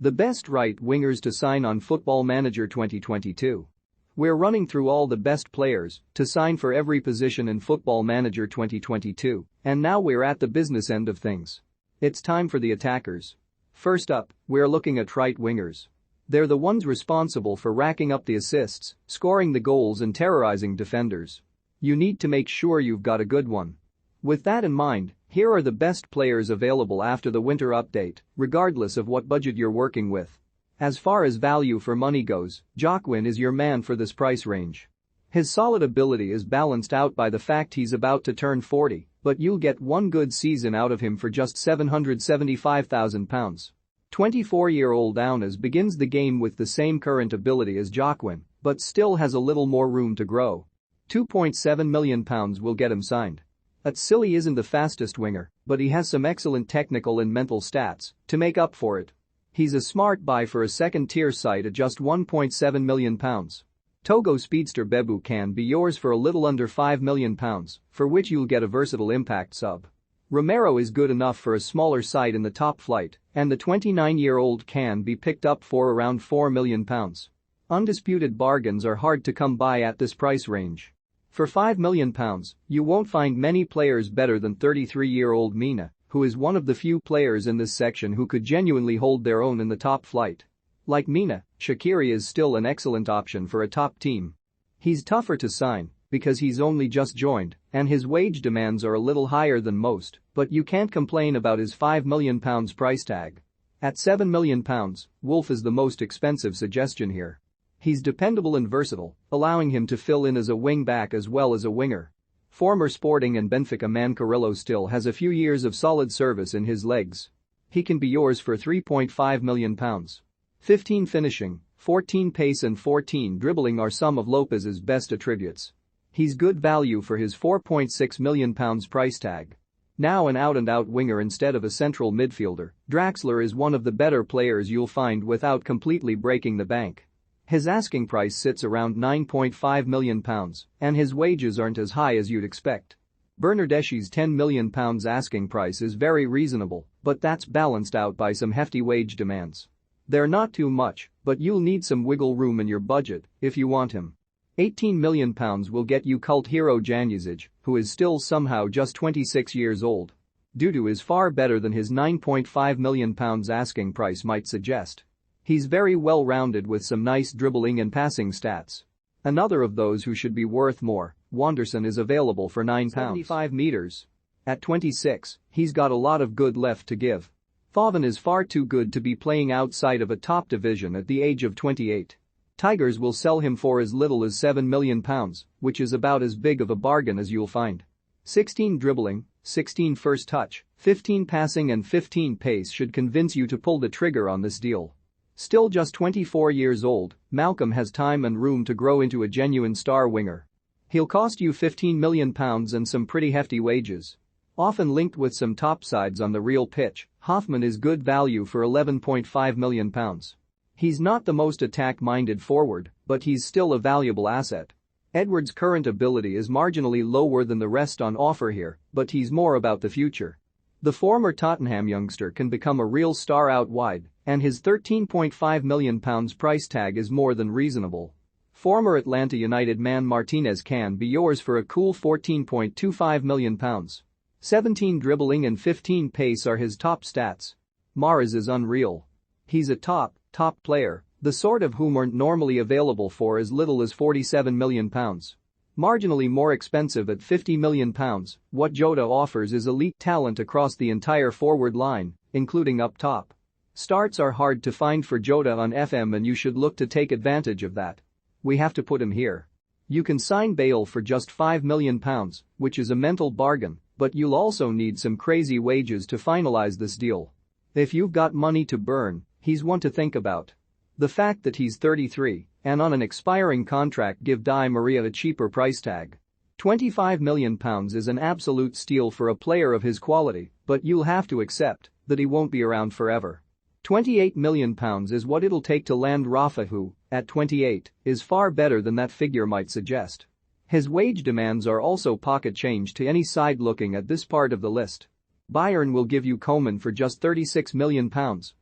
The best right wingers to sign on Football Manager 2022. We're running through all the best players to sign for every position in Football Manager 2022, and now we're at the business end of things. It's time for the attackers. First up, we're looking at right wingers. They're the ones responsible for racking up the assists, scoring the goals and terrorizing defenders. You need to make sure you've got a good one. With that in mind, here are the best players available after the winter update, regardless of what budget you're working with. As far as value for money goes, Jocwin is your man for this price range. His solid ability is balanced out by the fact he's about to turn 40, but you'll get one good season out of him for just £775,000. 24-year-old Aunas begins the game with the same current ability as Jocwin, but still has a little more room to grow. £2.7 million will get him signed. Atsili isn't the fastest winger, but he has some excellent technical and mental stats to make up for it. He's a smart buy for a second-tier side at just £1.7 million. Togo speedster Bebu can be yours for a little under £5 million, for which you'll get a versatile impact sub. Romero is good enough for a smaller side in the top flight, and the 29-year-old can be picked up for around £4 million. Undisputed bargains are hard to come by at this price range. For £5 million, you won't find many players better than 33-year-old Mina, who is one of the few players in this section who could genuinely hold their own in the top flight. Like Mina, Shaqiri is still an excellent option for a top team. He's tougher to sign because he's only just joined and his wage demands are a little higher than most, but you can't complain about his £5 million price tag. At £7 million, Wolf is the most expensive suggestion here. He's dependable and versatile, allowing him to fill in as a wing-back as well as a winger. Former Sporting and Benfica man Carrillo still has a few years of solid service in his legs. He can be yours for £3.5 million. 15 finishing, 14 pace and 14 dribbling are some of Lopez's best attributes. He's good value for his £4.6 million price tag. Now an out-and-out winger instead of a central midfielder, Draxler is one of the better players you'll find without completely breaking the bank. His asking price sits around £9.5 million, and his wages aren't as high as you'd expect. Bernardeschi's £10 million asking price is very reasonable, but that's balanced out by some hefty wage demands. They're not too much, but you'll need some wiggle room in your budget if you want him. £18 million will get you cult hero Janjusic, who is still somehow just 26 years old. Dudu is far better than his £9.5 million asking price might suggest. He's very well-rounded with some nice dribbling and passing stats. Another of those who should be worth more, Wanderson is available for £9.75 meters. At 26, he's got a lot of good left to give. Foven is far too good to be playing outside of a top division at the age of 28. Tigers will sell him for as little as £7 million, which is about as big of a bargain as you'll find. 16 dribbling, 16 first touch, 15 passing and 15 pace should convince you to pull the trigger on this deal. Still just 24 years old, Malcolm has time and room to grow into a genuine star winger. He'll cost you £15 million and some pretty hefty wages. Often linked with some top sides on the real pitch, Hoffman is good value for £11.5 million. He's not the most attack-minded forward, but he's still a valuable asset. Edwards' current ability is marginally lower than the rest on offer here, but he's more about the future. The former Tottenham youngster can become a real star out wide, and his £13.5 million price tag is more than reasonable. Former Atlanta United man Martinez can be yours for a cool £14.25 million. 17 dribbling and 15 pace are his top stats. Mahrez is unreal. He's a top player, the sort of whom aren't normally available for as little as £47 million. Marginally more expensive at £50 million, what Jota offers is elite talent across the entire forward line, including up top. Starts are hard to find for Jota on FM and you should look to take advantage of that. We have to put him here. You can sign Bale for just £5 million, which is a mental bargain, but you'll also need some crazy wages to finalize this deal. If you've got money to burn, he's one to think about. The fact that he's 33 and on an expiring contract give Di Maria a cheaper price tag. £25 million is an absolute steal for a player of his quality, but you'll have to accept that he won't be around forever. £28 million is what it'll take to land Rafa, who, at 28, is far better than that figure might suggest. His wage demands are also pocket change to any side looking at this part of the list. Bayern will give you Coman for just £36 million,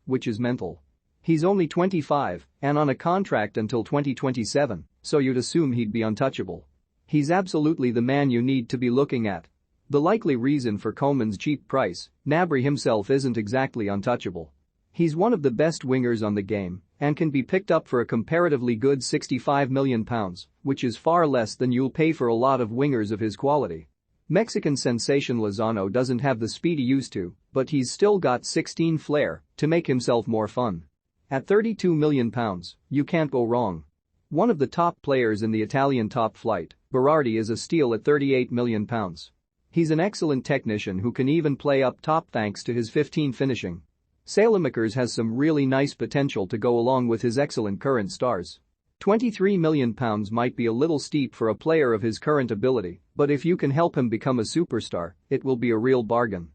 which is mental. He's only 25 and on a contract until 2027, so you'd assume he'd be untouchable. He's absolutely the man you need to be looking at. The likely reason for Coman's cheap price, Gnabry himself isn't exactly untouchable. He's one of the best wingers on the game and can be picked up for a comparatively good £65 million, which is far less than you'll pay for a lot of wingers of his quality. Mexican sensation Lozano doesn't have the speed he used to, but he's still got 16 flair to make himself more fun. At £32 million, you can't go wrong. One of the top players in the Italian top flight, Berardi is a steal at £38 million. He's an excellent technician who can even play up top thanks to his 15 finishing. Salemakers has some really nice potential to go along with his excellent current stars. £23 million might be a little steep for a player of his current ability, but if you can help him become a superstar, it will be a real bargain.